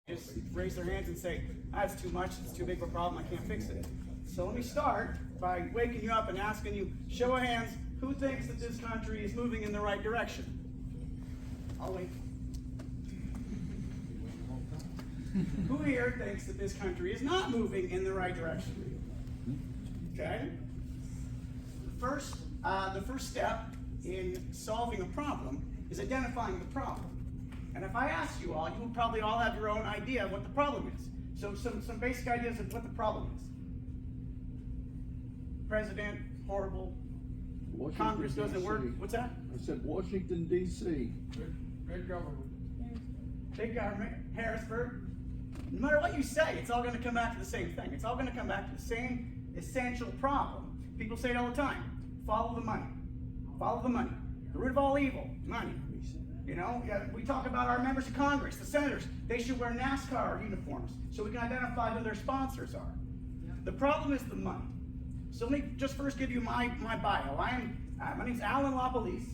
just raise their hands and say, that's too much, it's too big of a problem, I can't fix it. So let me start by waking you up and asking you, show of hands, who thinks that this country is moving in the right direction? I'll wait. Who here thinks that this country is not moving in the right direction? Okay? The first step in solving a problem is identifying the problem. And if I ask you all, you will probably all have your own idea of what the problem is. So some basic ideas of what the problem is. President, horrible. Washington, Congress doesn't work. What's that? I said Washington, D.C. Big government. Big government, Harrisburg. No matter what you say, it's all going to come back to the same thing. It's all going to come back to the same essential problem. People say it all the time. Follow the money. Follow the money. The root of all evil, money. You know, we talk about our members of Congress, the senators. They should wear NASCAR uniforms so we can identify who their sponsors are. The problem is the money. So let me just first give you my bio. My name's Alan LaPolice,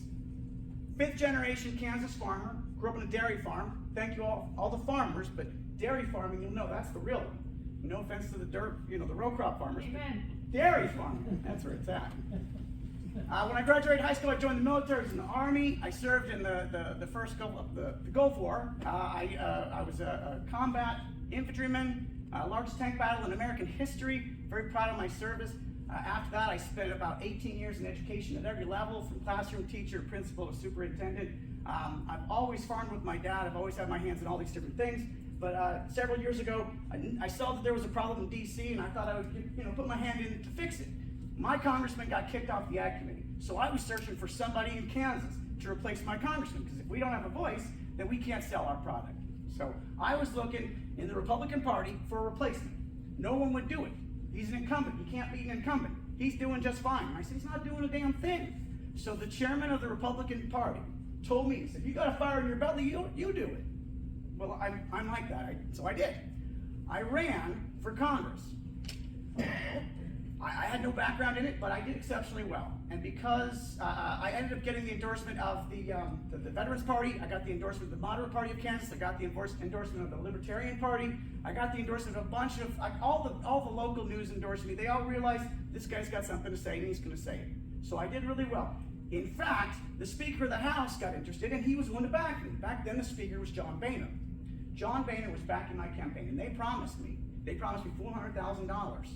5th generation Kansas farmer. Grew up on a dairy farm. Thank you all the farmers, but dairy farming, you'll know that's the real one. No offense to the the row crop farmers. Amen. Dairy farming, that's where it's at. When I graduated high school, I joined the military. I was in the Army. I served in the first the Gulf War. I was a combat infantryman, largest tank battle in American history. Very proud of my service. After that, I spent about 18 years in education at every level, from classroom teacher, principal, to superintendent. I've always farmed with my dad. I've always had my hands in all these different things. But several years ago, I saw that there was a problem in D.C., and I thought I would put my hand in to fix it. My congressman got kicked off the Ag Committee, so I was searching for somebody in Kansas to replace my congressman, because if we don't have a voice, then we can't sell our product. So I was looking in the Republican Party for a replacement. No one would do it. He's an incumbent. He can't beat an incumbent. He's doing just fine. I said, he's not doing a damn thing. So the chairman of the Republican Party told me, he said, you got a fire in your belly, you do it. Well, I'm like that, so I did. I ran for Congress. I had no background in it, but I did exceptionally well. And because I ended up getting the endorsement of the Veterans Party, I got the endorsement of the Moderate Party of Kansas, I got the endorsement of the Libertarian Party, I got the endorsement of a bunch of, all the local news endorsed me. They all realized this guy's got something to say and he's going to say it. So I did really well. In fact, the Speaker of the House got interested and he was one to back me. Back then the Speaker was John Boehner. John Boehner was backing my campaign, and they promised me $400,000.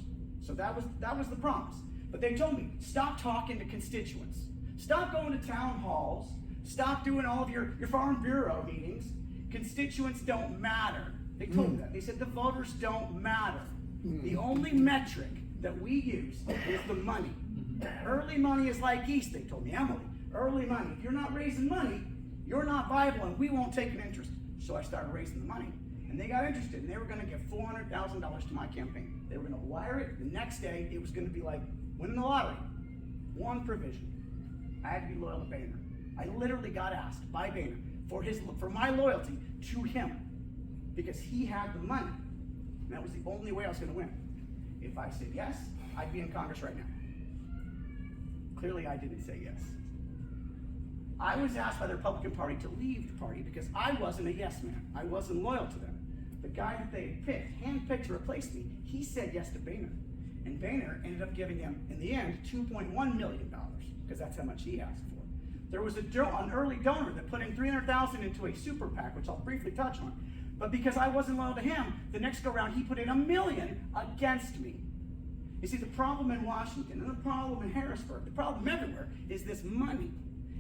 So that was the promise. But they told me, stop talking to constituents. Stop going to town halls. Stop doing all of your Farm Bureau meetings. Constituents don't matter. They told me that. They said the voters don't matter. The only metric that we use is the money. Early money is like yeast, they told me. Emily, early money. If you're not raising money, you're not viable, and we won't take an interest. So I started raising the money, and they got interested, and they were going to give $400,000 to my campaign. They were going to wire it. The next day, it was going to be like winning the lottery. One provision: I had to be loyal to Boehner. I literally got asked by Boehner for my loyalty to him, because he had the money, and that was the only way I was going to win. If I said yes, I'd be in Congress right now. Clearly, I didn't say yes. I was asked by the Republican Party to leave the party because I wasn't a yes man. I wasn't loyal to them. The guy that they picked, handpicked to replace me, he said yes to Boehner. And Boehner ended up giving him, in the end, $2.1 million, because that's how much he asked for. There was an early donor that put in $300,000 into a super PAC, which I'll briefly touch on. But because I wasn't loyal to him, the next go round he put in $1 million against me. You see, the problem in Washington and the problem in Harrisburg, the problem everywhere, is this money.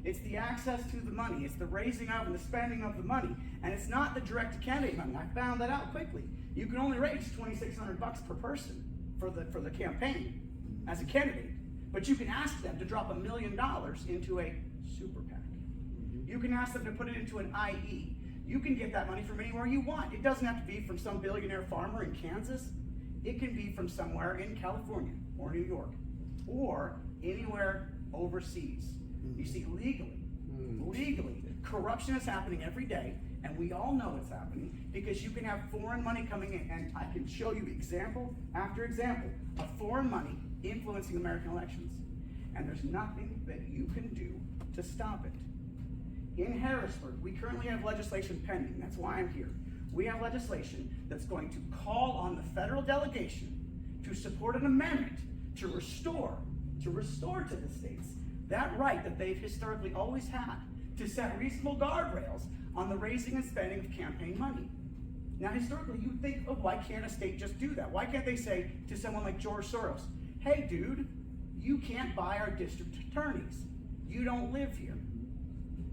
It's the access to the money. It's the raising of and the spending of the money. And it's not the direct-to-candidate money. I found that out quickly. You can only raise $2,600 per person for the campaign as a candidate. But you can ask them to drop $1 million into a super PAC. You can ask them to put it into an IE. You can get that money from anywhere you want. It doesn't have to be from some billionaire farmer in Kansas. It can be from somewhere in California or New York or anywhere overseas. You see, legally, corruption is happening every day, and we all know it's happening because you can have foreign money coming in, and I can show you example after example of foreign money influencing American elections, and there's nothing that you can do to stop it. In Harrisburg, we currently have legislation pending. That's why I'm here. we have legislation that's going to call on the federal delegation to support an amendment to restore to the states that right that they've historically always had to set reasonable guardrails on the raising and spending of campaign money. Now, historically, you think, oh, why can't a state just do that? Why can't they say to someone like George Soros, hey, dude, you can't buy our district attorneys. You don't live here.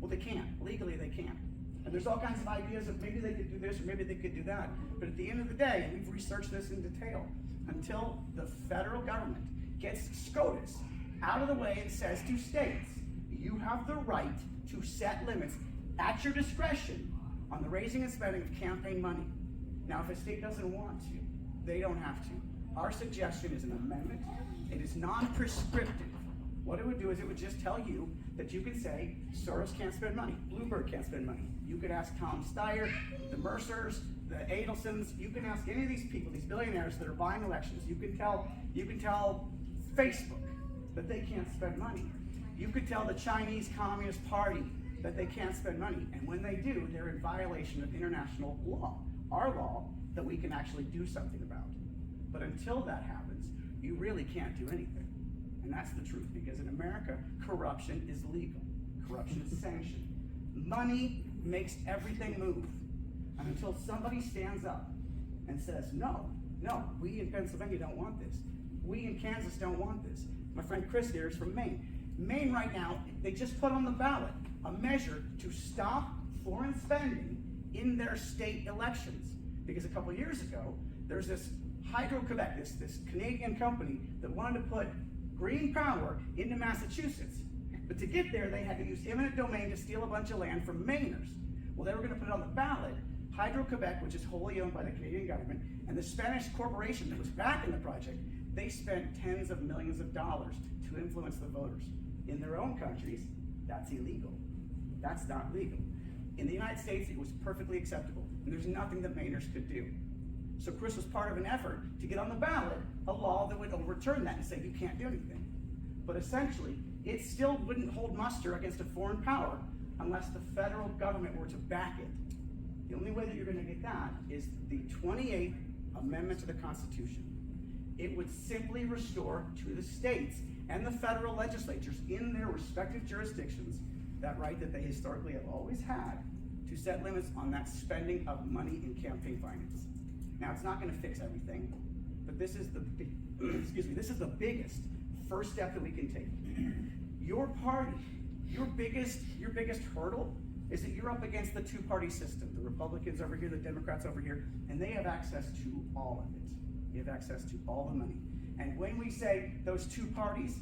Well, they can't. Legally, they can't. And there's all kinds of ideas of maybe they could do this or maybe they could do that. But at the end of the day, and we've researched this in detail, until the federal government gets SCOTUS out of the way and says to states, you have the right to set limits at your discretion on the raising and spending of campaign money. Now, if a state doesn't want to, they don't have to. Our suggestion is an amendment. It is non-prescriptive. What it would do is it would just tell you that you can say, Soros can't spend money, Bloomberg can't spend money. You could ask Tom Steyer, the Mercers, the Adelsons, you can ask any of these people, these billionaires that are buying elections. You can tell Facebook that they can't spend money. You could tell the Chinese Communist Party that they can't spend money. And when they do, they're in violation of international law, our law, that we can actually do something about. But until that happens, you really can't do anything. And that's the truth, because in America, corruption is legal. Corruption is sanctioned. Money makes everything move. And until somebody stands up and says, no, we in Pennsylvania don't want this. We in Kansas don't want this. My friend Chris here is from Maine. Maine right now, they just put on the ballot a measure to stop foreign spending in their state elections. Because a couple of years ago, there's this Hydro-Quebec, this Canadian company that wanted to put green power into Massachusetts. But to get there, they had to use eminent domain to steal a bunch of land from Mainers. Well, they were going to put it on the ballot. Hydro-Quebec, which is wholly owned by the Canadian government, and the Spanish corporation that was backing the project, they spent tens of millions of dollars to influence the voters. In their own countries, that's illegal. That's not legal. In the United States, it was perfectly acceptable, and there's nothing that Mainers could do. So Chris was part of an effort to get on the ballot a law that would overturn that and say you can't do anything. But essentially, it still wouldn't hold muster against a foreign power unless the federal government were to back it. The only way that you're going to get that is the 28th Amendment to the Constitution. It would simply restore to the states and the federal legislatures in their respective jurisdictions that right that they historically have always had to set limits on that spending of money in campaign finance. Now, it's not going to fix everything, but this is the this is the biggest first step that we can take. Your party, your biggest hurdle is that you're up against the two-party system. The Republicans over here, the Democrats over here, and they have access to all of it. They have access to all the money. And when we say those two parties,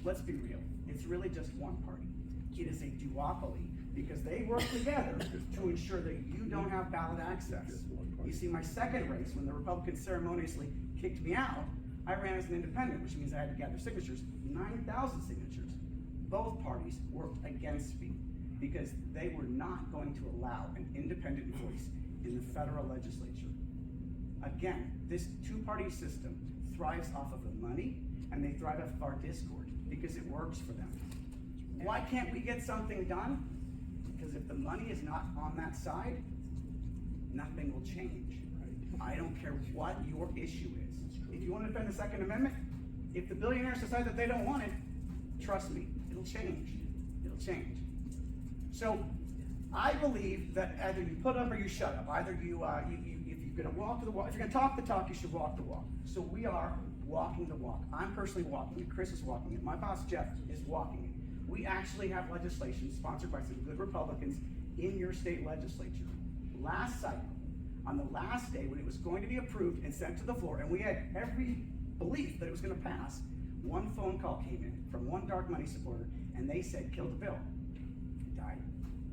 let's be real, it's really just one party. It is a duopoly because they work together to ensure that you don't have ballot access. You see, my second race, when the Republicans ceremoniously kicked me out, I ran as an independent, which means I had to gather signatures, 9,000 signatures. Both parties worked against me because they were not going to allow an independent voice in the federal legislature. Again, this two-party system thrives off of the money, and they thrive off of our discord because it works for them. Why can't we get something done? Because if the money is not on that side, nothing will change. I don't care what your issue is. If you want to defend the Second Amendment, if the billionaires decide that they don't want it, trust me, it'll change. It'll change. So I believe that either you put up or you shut up. Either if you're going to walk the walk, if you're going to talk the talk, you should walk the walk. So we are walking the walk. I'm personally walking it. Chris is walking it. My boss, Jeff, is walking it. We actually have legislation sponsored by some good Republicans in your state legislature. Last cycle, on the last day when it was going to be approved and sent to the floor, and we had every belief that it was going to pass, one phone call came in from one dark money supporter, and they said, kill the bill. It died.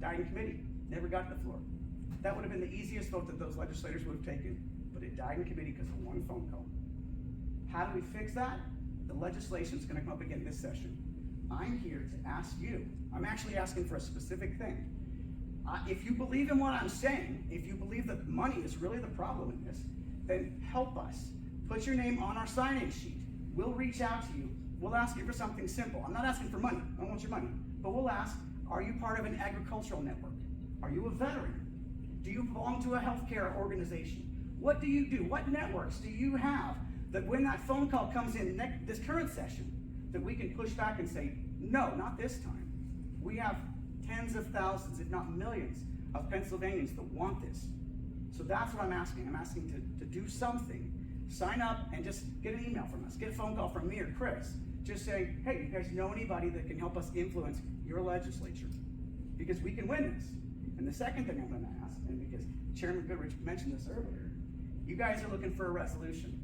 Died in committee. Never got to the floor. That would have been the easiest vote that those legislators would have taken, but it died in committee because of one phone call. How do we fix that? The legislation is going to come up again this session. I'm here to ask you. I'm actually asking for a specific thing. If you believe in what I'm saying, if you believe that money is really the problem in this, then help us. Put your name on our sign-in sheet. We'll reach out to you. We'll ask you for something simple. I'm not asking for money. I don't want your money. But we'll ask, are you part of an agricultural network? Are you a veteran? Do you belong to a healthcare organization? What do you do? What networks do you have that when that phone call comes in this current session, that we can push back and say, no, not this time. We have tens of thousands, if not millions, of Pennsylvanians that want this. So that's what I'm asking. I'm asking to do something. Sign up and just get an email from us. Get a phone call from me or Chris. Just saying, hey, you guys know anybody that can help us influence your legislature? Because we can win this. And the second thing I'm going to ask, and because Chairman Goodrich mentioned this earlier, you guys are looking for a resolution.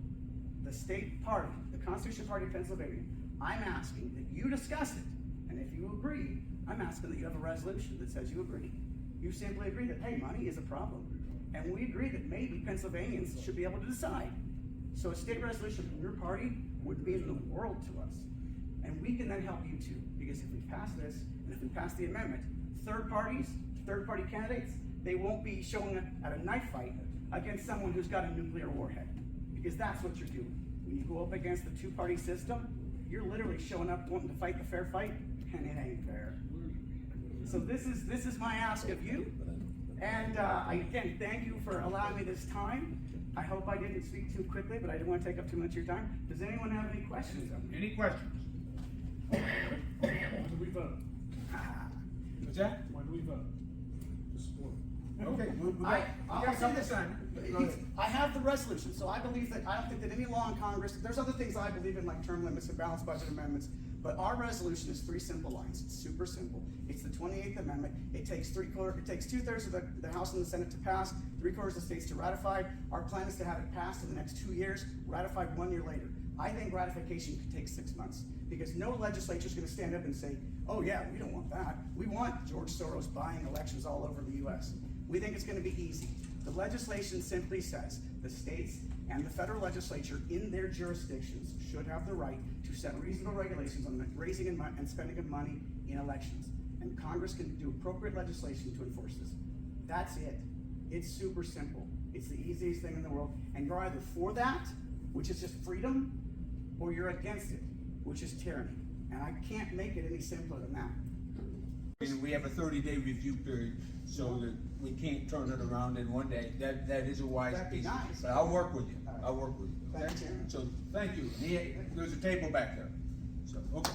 The state party, the Constitution Party of Pennsylvania, I'm asking that you discuss it. And if you agree, I'm asking that you have a resolution that says you agree. You simply agree that, hey, money is a problem. And we agree that maybe Pennsylvanians should be able to decide. So a state resolution from your party would mean the world to us. And we can then help you too. Because if we pass this, and if we pass the amendment, third party candidates, they won't be showing up at a knife fight against someone who's got a nuclear warhead. Because that's what you're doing. When you go up against the two-party system, you're literally showing up wanting to fight the fair fight, and it ain't fair. So this is my ask of you. And again, thank you for allowing me this time. I hope I didn't speak too quickly, but I didn't want to take up too much of your time. Does anyone have any questions of me? Any questions? When do we vote? What's that? When do we vote? To support. Okay, we got I'll a say couple this. times. I have the resolution, so I believe that, I don't think that any law in Congress, there's other things I believe in, like term limits and balanced budget amendments, but our resolution is 3 simple lines. It's super simple. It's the 28th Amendment. It takes 2/3 of the House and the Senate to pass, 3/4 of the states to ratify. Our plan is to have it passed in the next 2 years, ratified 1 year later. I think ratification could take 6 months, because no legislature is gonna stand up and say, oh yeah, we don't want that. We want George Soros buying elections all over the US. We think it's gonna be easy. The legislation simply says the states and the federal legislature in their jurisdictions should have the right to set reasonable regulations on the raising and spending of money in elections. And Congress can do appropriate legislation to enforce this. That's it. It's super simple. It's the easiest thing in the world. And you're either for that, which is just freedom, or you're against it, which is tyranny. And I can't make it any simpler than that. And we have a 30-day review period, so that we can't turn it around in 1 day. That is a wise That'd be piece. nice. But I'll work with you. I'll work with you. Thank you, Chairman. So, thank you. There's a table back there. So, okay.